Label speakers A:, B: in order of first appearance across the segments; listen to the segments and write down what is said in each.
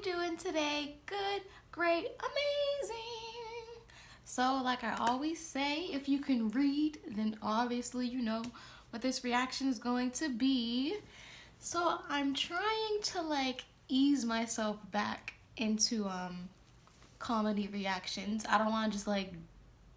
A: you doing today? Good, great, amazing. So, like I always say, if you can read, then obviously you know what this reaction is going to be. So, I'm trying to ease myself back into comedy reactions. I don't want to just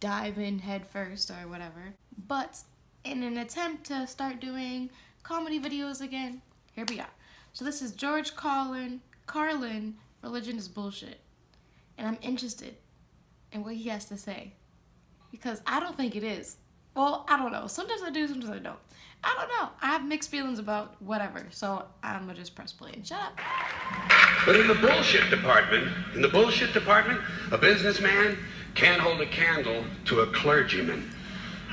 A: dive in head first or whatever. But in an attempt to start doing comedy videos again, here we are. So this is George Carlin, Religion is Bullshit. And I'm interested in what he has to say. Because I don't think it is. Well, I don't know. Sometimes I do, sometimes I don't. I don't know. I have mixed feelings about whatever. So I'm going to just press play and shut up.
B: But in the bullshit department, a businessman can't hold a candle to a clergyman.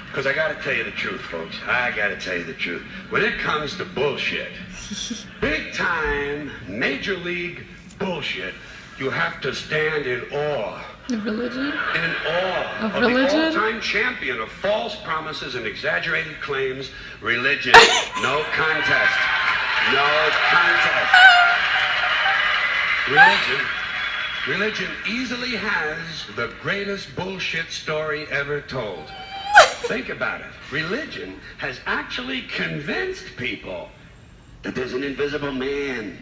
B: Because I got to tell you the truth, folks. I got to tell you the truth. When it comes to bullshit, big time, major league bullshit, you have to stand in awe.
A: Of religion?
B: In awe
A: of
B: religion? The all-time champion of false promises and exaggerated claims, religion. No contest. No contest. Religion easily has the greatest bullshit story ever told. Think about it. Religion has actually convinced people that there's an invisible man.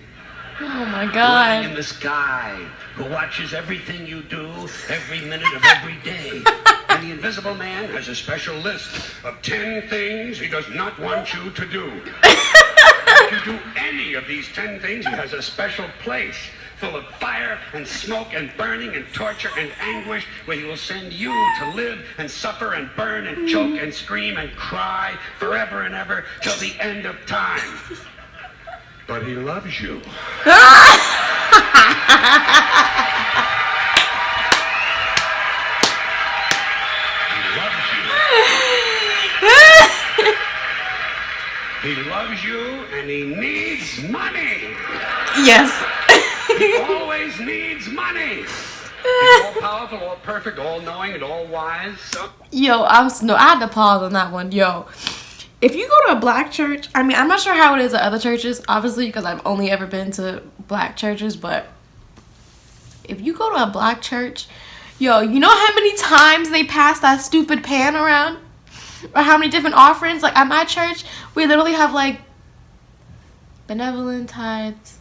A: Oh my God.
B: In the sky, who watches everything you do every minute of every day. And the invisible man has a special list of 10 things he does not want you to do. If you do any of these 10 things, he has a special place full of fire and smoke and burning and torture and anguish, where he will send you to live and suffer and burn and choke and scream and cry forever and ever till the end of time. But he loves you. He loves you. He loves you and he needs money.
A: Yes.
B: He always needs money. He's all powerful, all perfect, all knowing, and all wise.
A: Yo, I had to pause on that one. Yo, if you go to a black church, I mean, I'm not sure how it is at other churches, obviously, because I've only ever been to black churches, but if you go to a black church, yo, you know how many times they pass that stupid pan around? Or how many different offerings? Like, at my church, we literally have, benevolent tithes.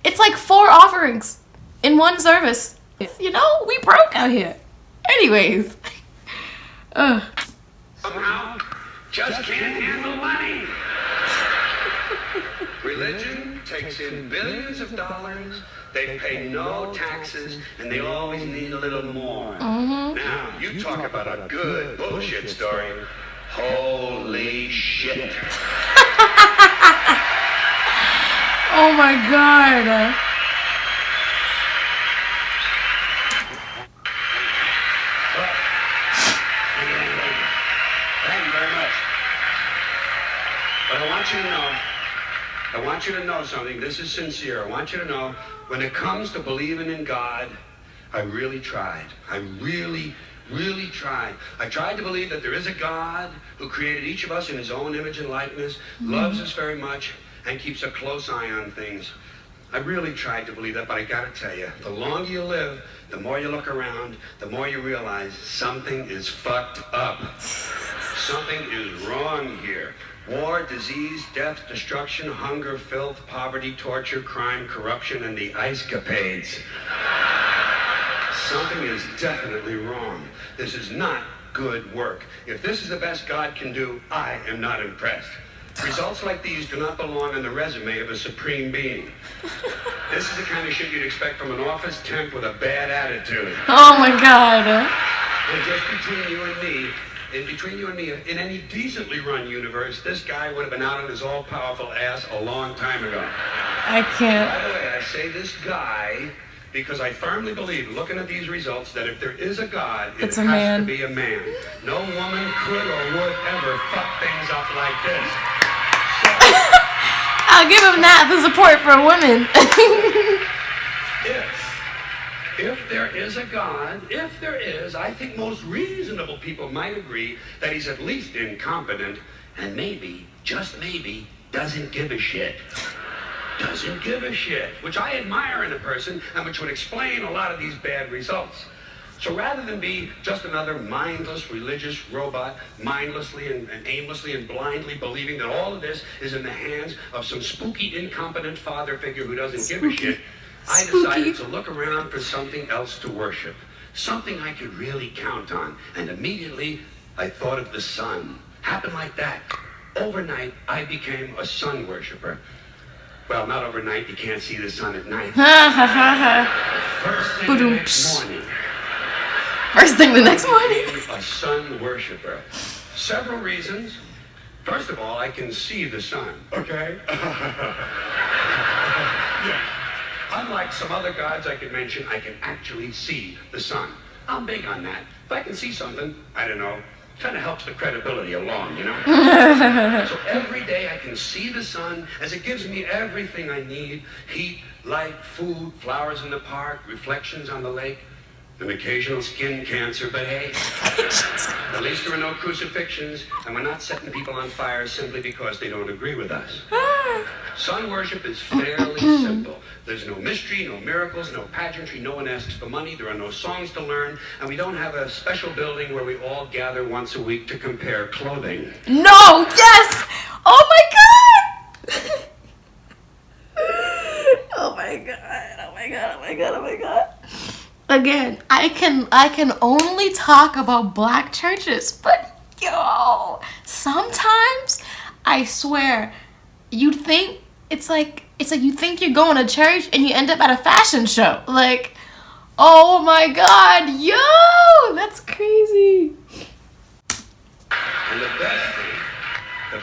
A: It's 4 offerings in one service. You know, we broke out here. Anyways.
B: Somehow, just can't handle money. Religion takes in billions of dollars. They pay no taxes, and they always need a little more.
A: Mm-hmm.
B: Now, you talk about a good bullshit story. Holy shit.
A: Oh my God.
B: Thank you very much. But I want you to know something. This is sincere. I want you to know, when it comes to believing in God, I really tried. I really tried. I tried to believe that there is a God who created each of us in his own image and likeness, loves us very much, and keeps a close eye on things. I really tried to believe that, but I gotta tell you, the longer you live, the more you look around, the more you realize something is fucked up. Something is wrong here. War, disease, death, destruction, hunger, filth, poverty, torture, crime, corruption, and the ice-capades. Something is definitely wrong. This is not good work. If this is the best God can do, I am not impressed. Results like these do not belong on the resume of a supreme being. This is the kind of shit you'd expect from an office temp with a bad attitude.
A: Oh my God.
B: And just between you and me, in any decently run universe, this guy would have been out on his all-powerful ass a long time ago.
A: I can't.
B: By the way, I say this guy because I firmly believe, looking at these results, that if there is a God, it has to be a man. No woman could or would ever fuck things up like this.
A: I'll give him that, the support for women.
B: If there is a God, I think most reasonable people might agree that he's at least incompetent and maybe, just maybe, doesn't give a shit. doesn't give a shit, which I admire in a person and which would explain a lot of these bad results. So rather than be just another mindless religious robot, mindlessly and aimlessly and blindly believing that all of this is in the hands of some spooky, incompetent father figure who doesn't give a shit, I decided to look around for something else to worship, something I could really count on. And immediately, I thought of the sun. Happened like that. Overnight, I became a sun worshiper. Well, not overnight. You can't see the sun at night. First thing the next morning.
A: First thing the next morning.
B: A sun worshiper. Several reasons. First of all, I can see the sun. Okay? Yeah. Unlike some other gods I could mention, I can actually see the sun. I'm big on that. If I can see something, I don't know, kind of helps the credibility along, you know? So every day I can see the sun as it gives me everything I need. Heat, light, food, flowers in the park, reflections on the lake, an occasional skin cancer, but hey, at least there are no crucifixions, and we're not setting people on fire simply because they don't agree with us. Sun worship is fairly simple. There's no mystery, no miracles, no pageantry, no one asks for money, there are no songs to learn, and we don't have a special building where we all gather once a week to compare clothing.
A: No! Yes! Oh my god! Oh my god, oh my god, oh my god, oh my god. Again, I can only talk about black churches, but yo, sometimes I swear you'd think it's like you think you're going to church and you end up at a fashion show. Like, oh my god, yo, that's crazy.
B: And the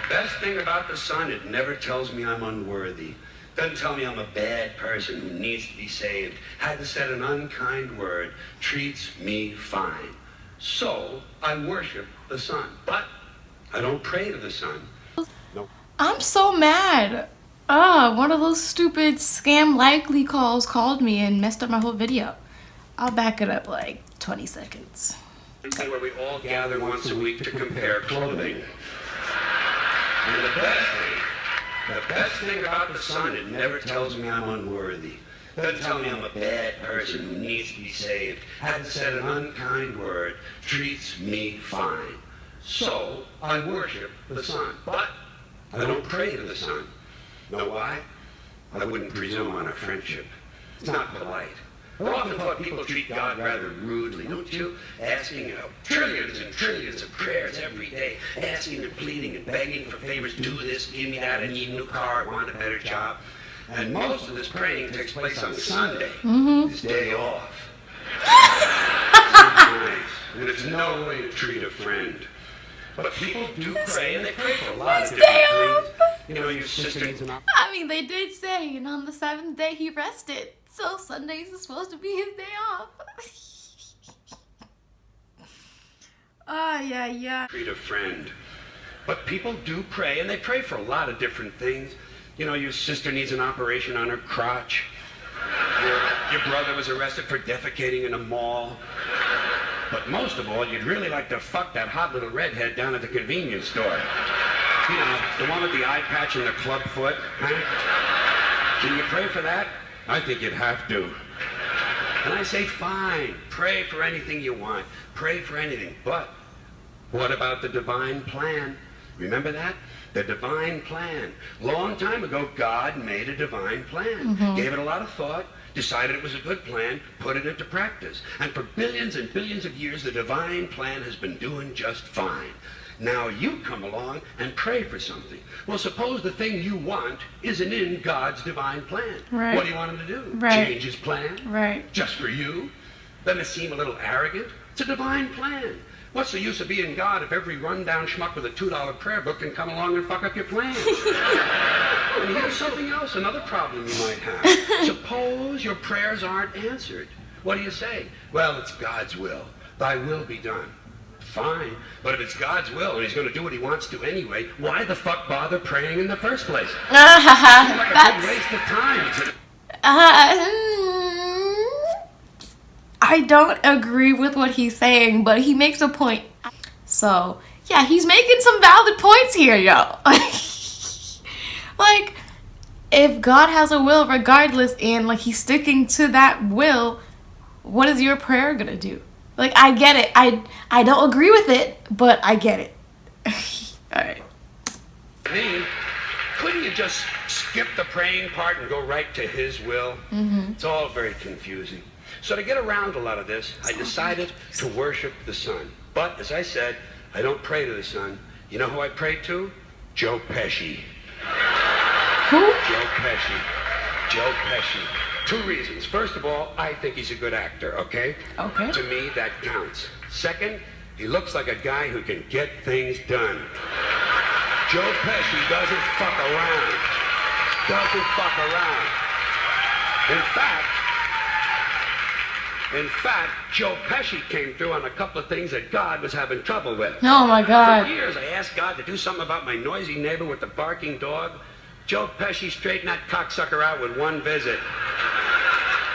B: best thing about the sun, it never tells me I'm unworthy. Doesn't tell me I'm a bad person who needs to be saved. Hadn't said an unkind word. Treats me fine. So I worship the sun. But I don't pray to the sun. No.
A: I'm so mad. One of those stupid scam likely calls called me and messed up my whole video. I'll back it up like 20 seconds.
B: Where we all gather once a week to compare clothing. And the best thing about the sun, it never tells me I'm unworthy. Doesn't tell me I'm a bad person who needs to be saved. Hasn't said an unkind word. Treats me fine. So I worship the sun. But I don't pray to the sun. Know why? I wouldn't presume on a friendship. It's not polite. I've often thought people treat God rather rudely, don't you? Asking trillions and trillions of prayers every day, asking and pleading and begging for favors, do this, give me that, I need a new car, I want a better job. And most of this praying takes place on Sunday, his day off. Nice. And it's no way to treat a friend. But people do pray, and they pray for a lot of different things. You know, your sister needs an opportunity.
A: I mean, they did say, and on the seventh day he rested. So Sundays is supposed to be his day off. Yeah.
B: Treat a friend. But people do pray, and they pray for a lot of different things. You know, your sister needs an operation on her crotch. Your brother was arrested for defecating in a mall. But most of all, you'd really like to fuck that hot little redhead down at the convenience store. You know, the one with the eye patch and the club foot. Huh? Can you pray for that? I think you'd have to. And I say, fine, pray for anything you want. Pray for anything. But what about the divine plan? Remember that? The divine plan. Long time ago, God made a divine plan. Gave it a lot of thought, decided it was a good plan, put it into practice. And for billions and billions of years, the divine plan has been doing just fine. Now you come along and pray for something. Well, suppose the thing you want isn't in God's divine plan.
A: Right.
B: What do you want him to do?
A: Right.
B: Change his plan?
A: Right.
B: Just for you? Doesn't it seem a little arrogant? It's a divine plan. What's the use of being God if every rundown schmuck with a $2 prayer book can come along and fuck up your plan? And here's something else, another problem you might have. Suppose your prayers aren't answered. What do you say? Well, it's God's will. Thy will be done. Fine, but if it's God's will and he's going to do what he wants to anyway, why the fuck bother praying in the first place? Seems like a big waste of time.
A: I don't agree with what he's saying, but he makes a point. So, yeah, he's making some valid points here, yo. Like, if God has a will regardless and like he's sticking to that will, what is your prayer gonna do? Like, I get it. I don't agree with it, but I get it. Alright.
B: Me, couldn't you just skip the praying part and go right to his will? It's all very confusing. So to get around a lot of this, I decided to worship the sun. But as I said, I don't pray to the sun. You know who I pray to? Joe Pesci.
A: Who?
B: Joe Pesci. Joe Pesci. 2 reasons. First of all, I think he's a good actor, okay?
A: Okay.
B: To me, that counts. Second, he looks like a guy who can get things done. Joe Pesci doesn't fuck around. Doesn't fuck around. In fact, Joe Pesci came through on a couple of things that God was having trouble with.
A: Oh my God.
B: For years, I asked God to do something about my noisy neighbor with the barking dog. Joe Pesci straightened that cocksucker out with 1 visit.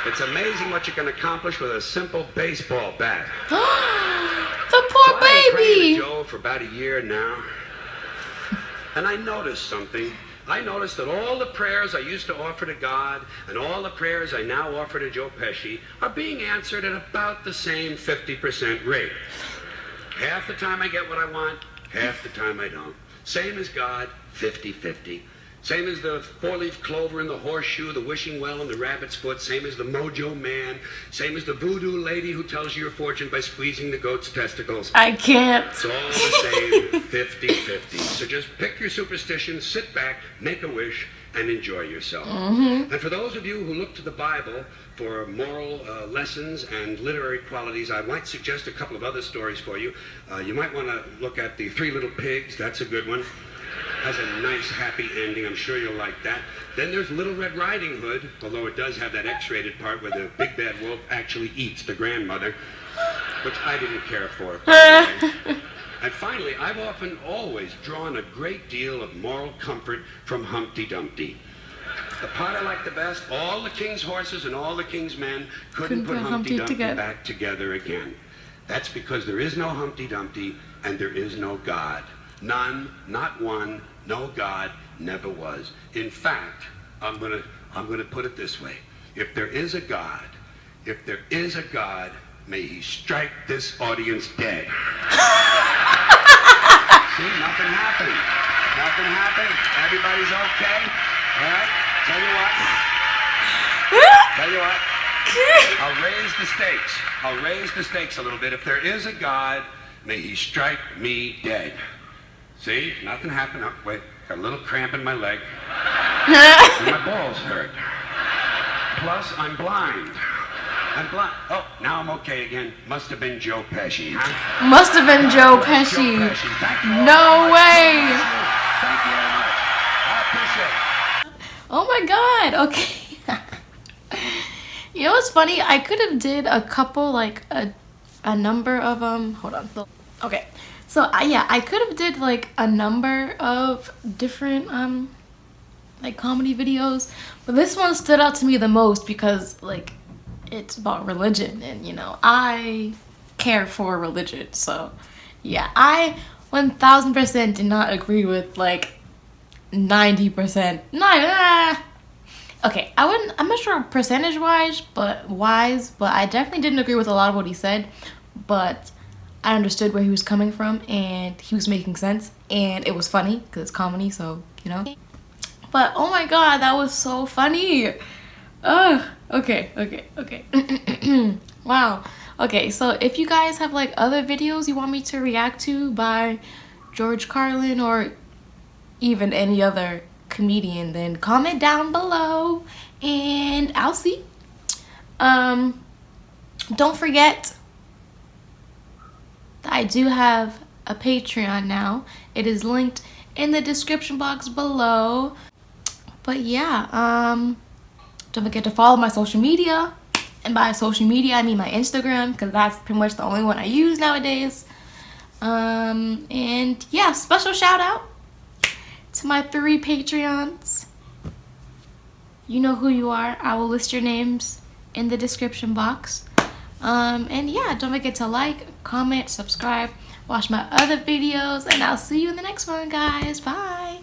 B: It's amazing what you can accomplish with a simple baseball bat.
A: The poor
B: I've been praying
A: baby.
B: to Joe for about a year now. And I noticed something. I noticed that all the prayers I used to offer to God and all the prayers I now offer to Joe Pesci are being answered at about the same 50% rate. Half the time I get what I want, half the time I don't. Same as God, 50-50. Same as the 4-leaf clover and the horseshoe, the wishing well and the rabbit's foot. Same as the mojo man. Same as the voodoo lady who tells you your fortune by squeezing the goat's testicles.
A: I can't.
B: It's all the same, 50-50. So just pick your superstition, sit back, make a wish, and enjoy yourself. And for those of you who look to the Bible for moral lessons and literary qualities, I might suggest a couple of other stories for you. You might want to look at the 3 Little Pigs. That's a good one. Has a nice, happy ending. I'm sure you'll like that. Then there's Little Red Riding Hood, although it does have that X-rated part where the big bad wolf actually eats the grandmother, which I didn't care for. By the way. And finally, I've always drawn a great deal of moral comfort from Humpty Dumpty. The part I like the best, all the king's horses and all the king's men couldn't put Humpty Dumpty back together again. That's because there is no Humpty Dumpty and there is no God. None, not one, no God, never was. In fact, I'm gonna put it this way. If there is a God, may he strike this audience dead. See, nothing happened. Nothing happened. Everybody's okay. All right? Tell you what. I'll raise the stakes a little bit. If there is a God, may he strike me dead. See, nothing happened. Oh, wait, got a little cramp in my leg. And my balls hurt. Plus, I'm blind. Oh, now I'm okay again. Must have been Joe Pesci, huh?
A: Must have been Joe Pesci. No way.
B: Thank you very much. I appreciate it.
A: Oh my God. Okay. You know what's funny? I could have did a couple, like a number of hold on. Okay. So I could have did like a number of different like comedy videos, but this one stood out to me the most because like it's about religion, and you know I care for religion. So yeah, I 1000% did not agree with like 90%. Okay, I'm not sure percentage wise, but I definitely didn't agree with a lot of what he said, but I understood where he was coming from and he was making sense and it was funny because it's comedy, so you know. But oh my God, that was so funny. Okay. Wow. Okay, so if you guys have like other videos you want me to react to by George Carlin or even any other comedian, then comment down below and I'll see. Don't forget that I do have a Patreon now. It is linked in the description box below. But yeah, don't forget to follow my social media. And by social media, I mean my Instagram, because that's pretty much the only one I use nowadays. And yeah, special shout out to my 3 Patreons. You know who you are. I will list your names in the description box. And yeah, don't forget to like, comment, subscribe, watch my other videos, and I'll see you in the next one, guys. Bye.